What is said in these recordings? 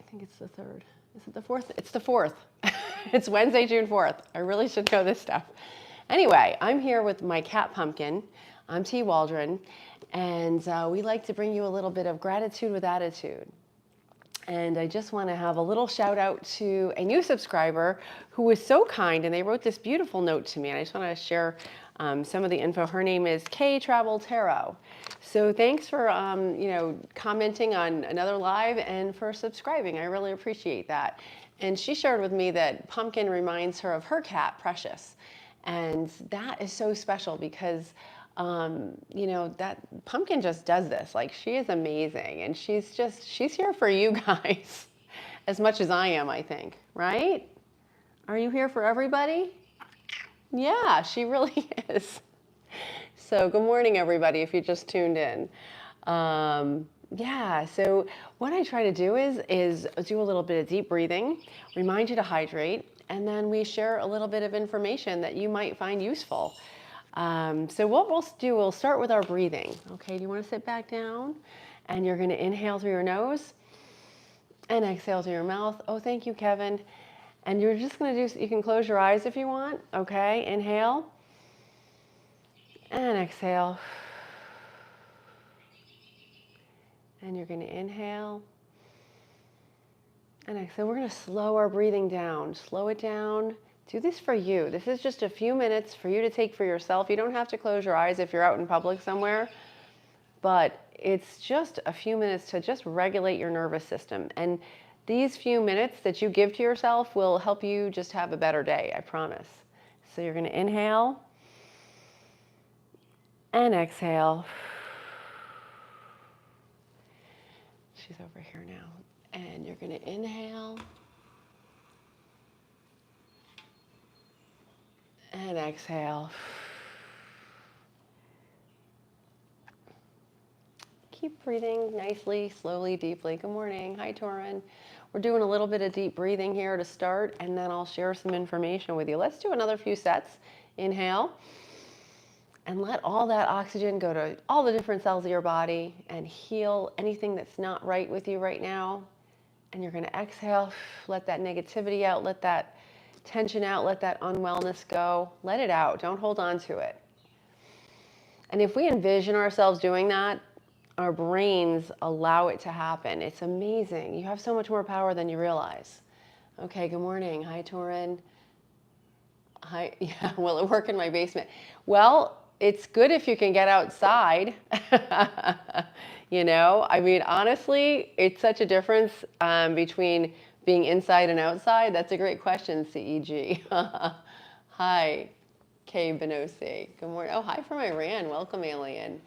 think it's the 3rd. Is it the 4th? It's the 4th. It's Wednesday, June 4th. I really should know this stuff. Anyway, I'm here with my cat Pumpkin. I'm T. Waldron, and we like to bring you a little bit of gratitude with attitude. And I just want to have a little shout out to a new subscriber who was so kind, and they wrote this beautiful note to me. And I just want to share some of the info. Her name is K Travel Tarot. So thanks for commenting on another live and for subscribing. I really appreciate that. And she shared with me that Pumpkin reminds her of her cat, Precious. And that is so special because that Pumpkin just does this. Like, she is amazing, and she's here for you guys as much as I am, I think, right? Are you here for everybody? Yeah, she really is. So good morning, everybody, if you just tuned in. So what I try to do is do a little bit of deep breathing, remind you to hydrate, and then we share a little bit of information that you might find useful. So what we'll do, we'll start with our breathing. Okay, do you want to sit back down? And you're going to inhale through your nose and exhale through your mouth. Oh, thank you, Kevin. And you're just going to do, you can close your eyes if you want. Okay, inhale and exhale. And you're going to inhale and exhale. We're going to slow our breathing down. Slow it down. Do this for you. This is just a few minutes for you to take for yourself. You don't have to close your eyes if you're out in public somewhere, but it's just a few minutes to just regulate your nervous system. And these few minutes that you give to yourself will help you just have a better day, I promise. So you're going to inhale and exhale. She's over here now. And you're going to inhale and exhale. Keep breathing nicely, slowly, deeply. Good morning. Hi, Torin. We're doing a little bit of deep breathing here to start, and then I'll share some information with you. Let's do another few sets. Inhale, and let all that oxygen go to all the different cells of your body and heal anything that's not right with you right now. And you're going to exhale, let that negativity out, let that tension out, let that unwellness go. Let it out. Don't hold on to it. And if we envision ourselves doing that, our brains allow it to happen. It's amazing. You have so much more power than you realize. Okay, good morning. Hi, Torin. Hi. Yeah, will it work in my basement? Well, it's good if you can get outside. I mean, honestly, it's such a difference between being inside and outside. That's a great question, CEG. Hi, Kay Benosi. Good morning. Oh, hi from Iran. Welcome, Alien.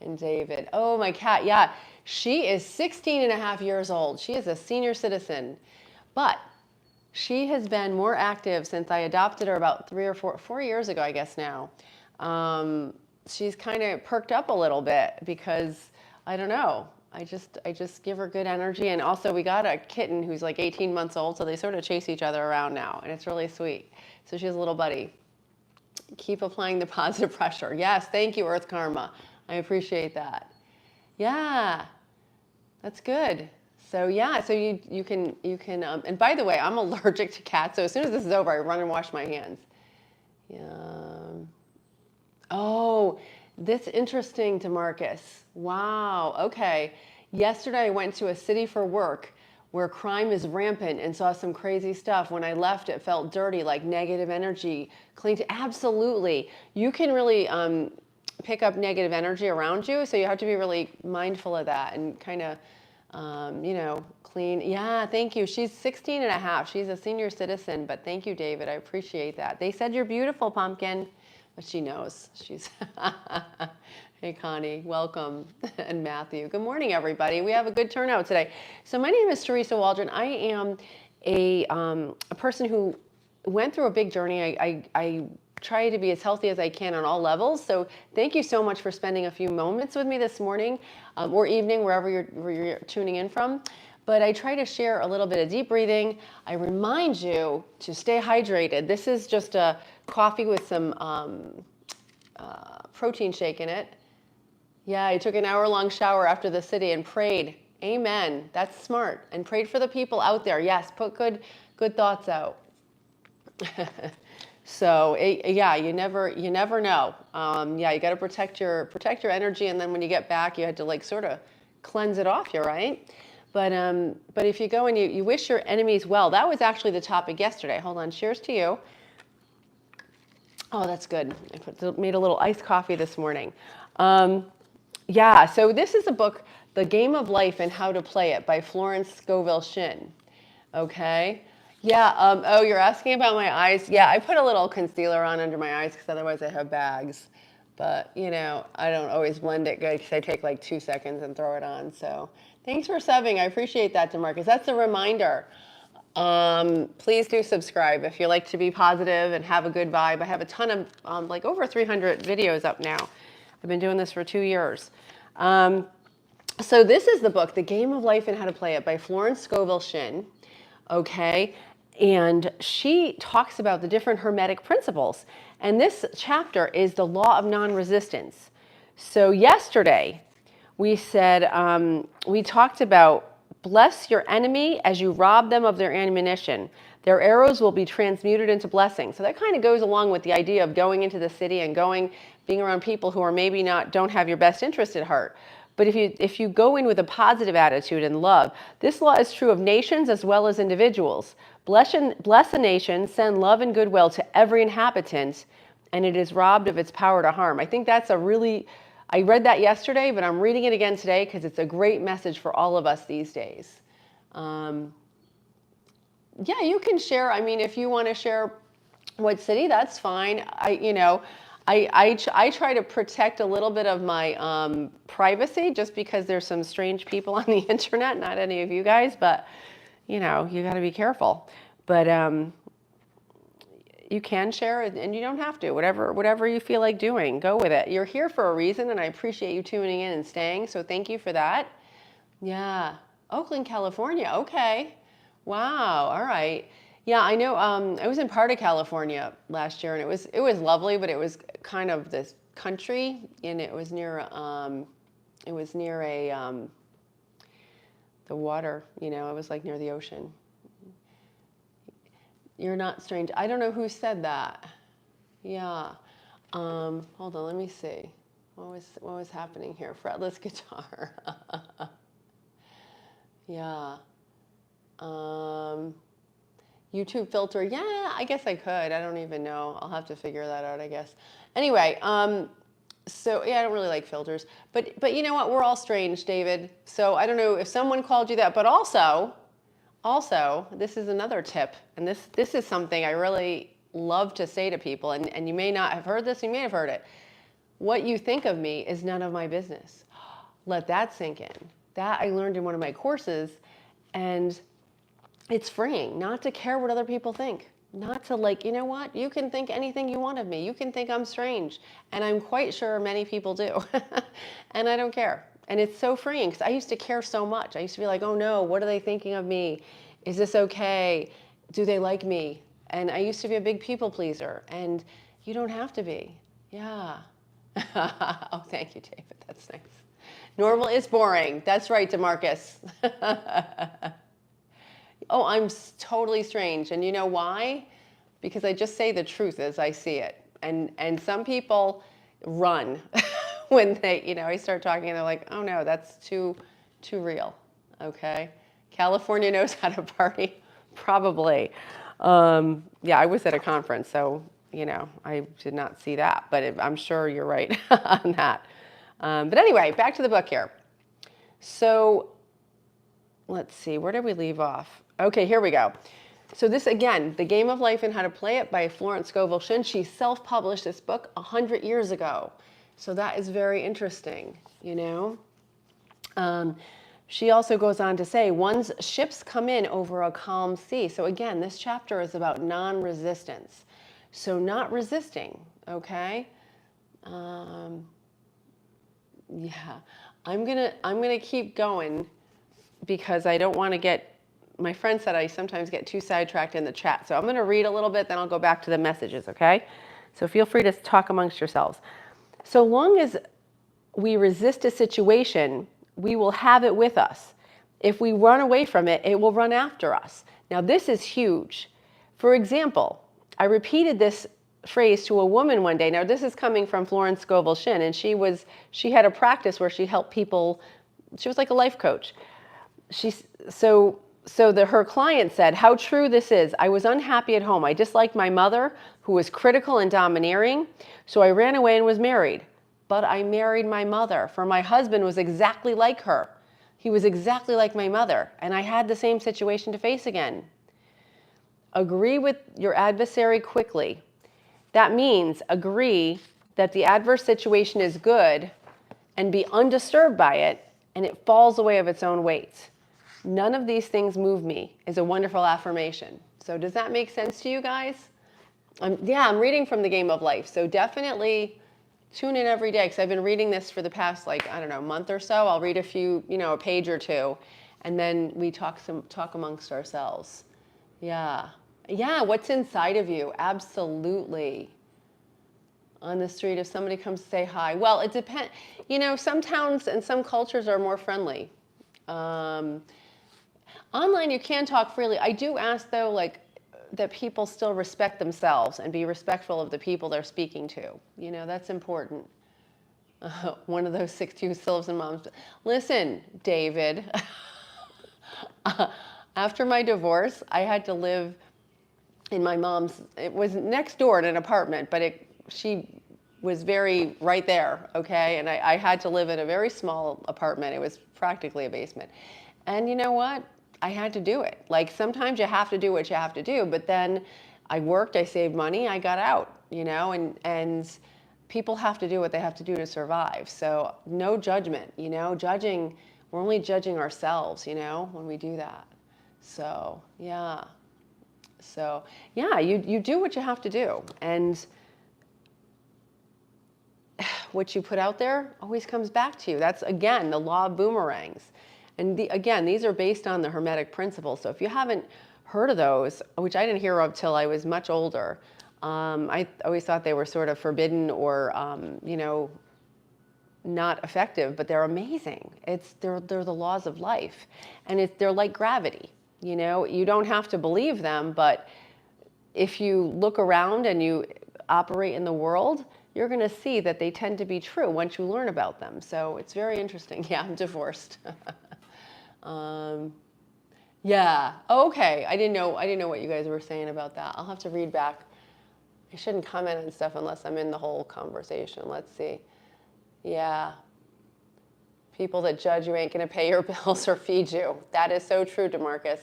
And David. Oh, my cat. Yeah, she is 16 and a half years old. She is a senior citizen. But she has been more active since I adopted her about 4 years ago, I guess now. She's kind of perked up a little bit because, I don't know, I just give her good energy. And also we got a kitten who's like 18 months old, so they sort of chase each other around now, and it's really sweet. So she has a little buddy. Keep applying the positive pressure. Yes, thank you, Earth Karma. I appreciate that. Yeah, that's good. So yeah, so you can, and by the way, I'm allergic to cats, so as soon as this is over, I run and wash my hands. Yeah. Oh, that's interesting, DeMarcus. Wow, okay. Yesterday I went to a city for work where crime is rampant and saw some crazy stuff. When I left, it felt dirty, like negative energy. Absolutely. You can really pick up negative energy around you, so you have to be really mindful of that and kind of, clean. Yeah, thank you. She's 16 and a half. She's a senior citizen, but thank you, David. I appreciate that. They said you're beautiful, Pumpkin. But she knows. She's Hey, Connie, welcome. And Matthew. Good morning, everybody. We have a good turnout today. So my name is Teresa Waldron. I am a person who went through a big journey. I try to be as healthy as I can on all levels. So thank you so much for spending a few moments with me this morning or evening, wherever you're tuning in from. But I try to share a little bit of deep breathing. I remind you to stay hydrated. This is just a coffee with some protein shake in it. Yeah, I took an hour-long shower after the city and prayed Amen. That's smart. And prayed for the people out there. Yes, put good thoughts out. So yeah, you never know. Yeah, you got to protect your energy, and then when you get back, you had to like sort of cleanse it off. You're right. But if you go and you wish your enemies well, that was actually the topic yesterday. Hold on. Cheers to you. Oh, that's good. I made a little iced coffee this morning. Yeah, so this is a book, The Game of Life and How to Play It by Florence Scovel Shinn. Okay. Yeah. Oh, you're asking about my eyes? Yeah, I put a little concealer on under my eyes because otherwise I have bags. But, you know, I don't always blend it good because I take like 2 seconds and throw it on. So thanks for subbing. I appreciate that, DeMarcus. That's a reminder. Please do subscribe if you like to be positive and have a good vibe. I have a ton of, like over 300 videos up now. I've been doing this for 2 years. So this is the book, The Game of Life and How to Play It by Florence Scovel Shinn. Okay. And she talks about the different Hermetic principles. And this chapter is the law of non-resistance. So yesterday we said, we talked about bless your enemy as you rob them of their ammunition. Their arrows will be transmuted into blessings. So that kind of goes along with the idea of going into the city and being around people who are maybe don't have your best interest at heart. But if you go in with a positive attitude and love, this law is true of nations as well as individuals. Bless a nation, send love and goodwill to every inhabitant, and it is robbed of its power to harm. I think that's I read that yesterday, but I'm reading it again today because it's a great message for all of us these days. Yeah, you can share. I mean, if you want to share what city, that's fine. I try to protect a little bit of my privacy just because there's some strange people on the internet, not any of you guys, but you got to be careful. But you can share it and you don't have to. Whatever you feel like doing, go with it. You're here for a reason and I appreciate you tuning in and staying, so thank you for that. Yeah, Oakland, California, okay. Wow, all right. Yeah, I know. I was in part of California last year, and it was lovely, but it was kind of this country, and it was near the water. It was like near the ocean. You're not strange. I don't know who said that. Yeah. Hold on. Let me see. What was happening here? Fretless guitar. Yeah. YouTube filter. Yeah, I guess I could. I don't even know. I'll have to figure that out, I guess. Anyway, so yeah, I don't really like filters. But you know what? We're all strange, David. So I don't know if someone called you that, but also, this is another tip. And this is something I really love to say to people. And you may not have heard this, you may have heard it. What you think of me is none of my business. Let that sink in. That I learned in one of my courses. And it's freeing not to care what other people think. Not to you know what? You can think anything you want of me. You can think I'm strange. And I'm quite sure many people do. And I don't care. And it's so freeing because I used to care so much. I used to be like, oh no, what are they thinking of me? Is this okay? Do they like me? And I used to be a big people pleaser. And you don't have to be. Yeah. Oh, thank you, David. That's nice. Normal is boring. That's right, DeMarcus. Oh, I'm totally strange. And you know why? Because I just say the truth as I see it. And some people run when I start talking and they're like, oh no, that's too real. Okay. California knows how to party. Probably. Yeah, I was at a conference, so, I did not see that, but I'm sure you're right on that. But anyway, back to the book here. So let's see, where did we leave off? Okay, here we go. So this, again, The Game of Life and How to Play It by Florence Scovel Shinn. She self-published this book 100 years ago. So that is very interesting, She also goes on to say, one's ships come in over a calm sea. So again, this chapter is about non-resistance. So not resisting, okay? Yeah, I'm gonna keep going because I don't want to get, my friend said I sometimes get too sidetracked in the chat. So I'm going to read a little bit, then I'll go back to the messages, okay? So feel free to talk amongst yourselves. So long as we resist a situation, we will have it with us. If we run away from it, it will run after us. Now, this is huge. For example, I repeated this phrase to a woman one day. Now, this is coming from Florence Scovel Shinn, and she had a practice where she helped people. She was like a life coach. Her client said, how true this is. I was unhappy at home. I disliked my mother, who was critical and domineering, so I ran away and was married. But I married my mother, for my husband was exactly like her. He was exactly like my mother, and I had the same situation to face again. Agree with your adversary quickly. That means agree that the adverse situation is good and be undisturbed by it, and it falls away of its own weight. None of these things move me is a wonderful affirmation. So does that make sense to you guys? I'm reading from the Game of Life. So definitely tune in every day, because I've been reading this for the past, month or so. I'll read a few, a page or two, and then we talk amongst ourselves. Yeah, what's inside of you? Absolutely. On the street, if somebody comes to say hi, well, it depends. Some towns and some cultures are more friendly. Online, you can talk freely. I do ask, though, that people still respect themselves and be respectful of the people they're speaking to. That's important. One of those 62 syllables and moms. Listen, David, after my divorce, I had to live in my mom's. It was next door in an apartment, but she was very right there, okay? And I had to live in a very small apartment. It was practically a basement. And you know what? I had to do it. Sometimes you have to do what you have to do, but then I worked, I saved money, I got out, and people have to do what they have to do to survive. So no judgment, judging, we're only judging ourselves, when we do that. So, yeah. So, yeah, you do what you have to do. And what you put out there always comes back to you. That's, again, the law of boomerangs. And again, these are based on the Hermetic principles. So if you haven't heard of those, which I didn't hear of till I was much older, I always thought they were sort of forbidden or, not effective, but they're amazing. They're the laws of life. And they're like gravity. You don't have to believe them, but if you look around and you operate in the world, you're going to see that they tend to be true once you learn about them. So it's very interesting. Yeah, I'm divorced. Yeah. Okay. I didn't know what you guys were saying about that. I'll have to read back. I shouldn't comment on stuff unless I'm in the whole conversation. Let's see. Yeah. People that judge you ain't going to pay your bills or feed you. That is so true, DeMarcus.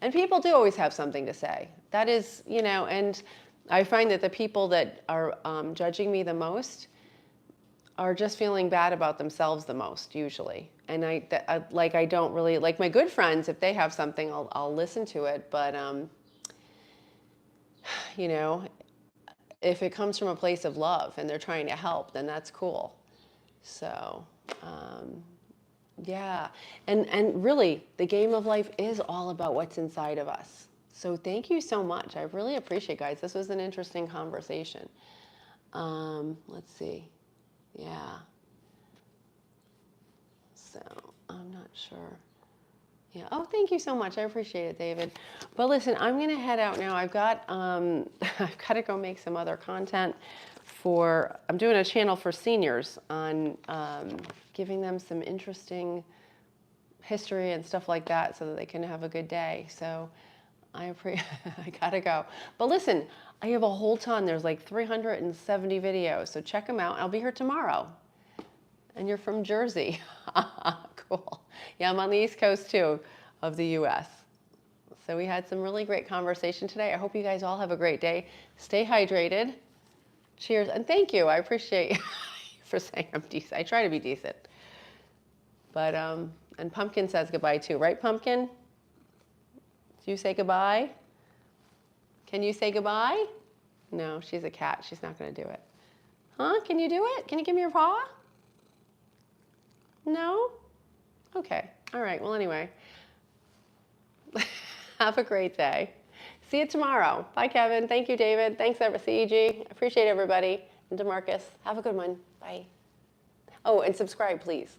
And people do always have something to say. That is, and I find that the people that are judging me the most are just feeling bad about themselves the most, usually. And I don't really, like my good friends, if they have something, I'll listen to it. But, if it comes from a place of love and they're trying to help, then that's cool. So, yeah. And really, the Game of Life is all about what's inside of us. So thank you so much. I really appreciate it, guys. This was an interesting conversation. Let's see. Yeah. So I'm not sure. Yeah. Oh, thank you so much. I appreciate it, David. But listen, I'm going to head out now. I've got to go make some other content I'm doing a channel for seniors on giving them some interesting history and stuff like that so that they can have a good day. So I got to go. But listen, I have a whole ton. There's like 370 videos. So check them out. I'll be here tomorrow. And you're from Jersey. Cool. Yeah, I'm on the East Coast too of the US. So we had some really great conversation today. I hope you guys all have a great day. Stay hydrated. Cheers. And thank you. I appreciate you for saying I'm decent. I try to be decent. But, and Pumpkin says goodbye too. Right, Pumpkin? Do you say goodbye? Can you say goodbye? No, she's a cat. She's not going to do it. Huh? Can you do it? Can you give me your paw? No? Okay. All right. Well, anyway. Have a great day. See you tomorrow. Bye, Kevin. Thank you, David. Thanks, CEG. Appreciate everybody. And DeMarcus. Have a good one. Bye. Oh, and subscribe, please.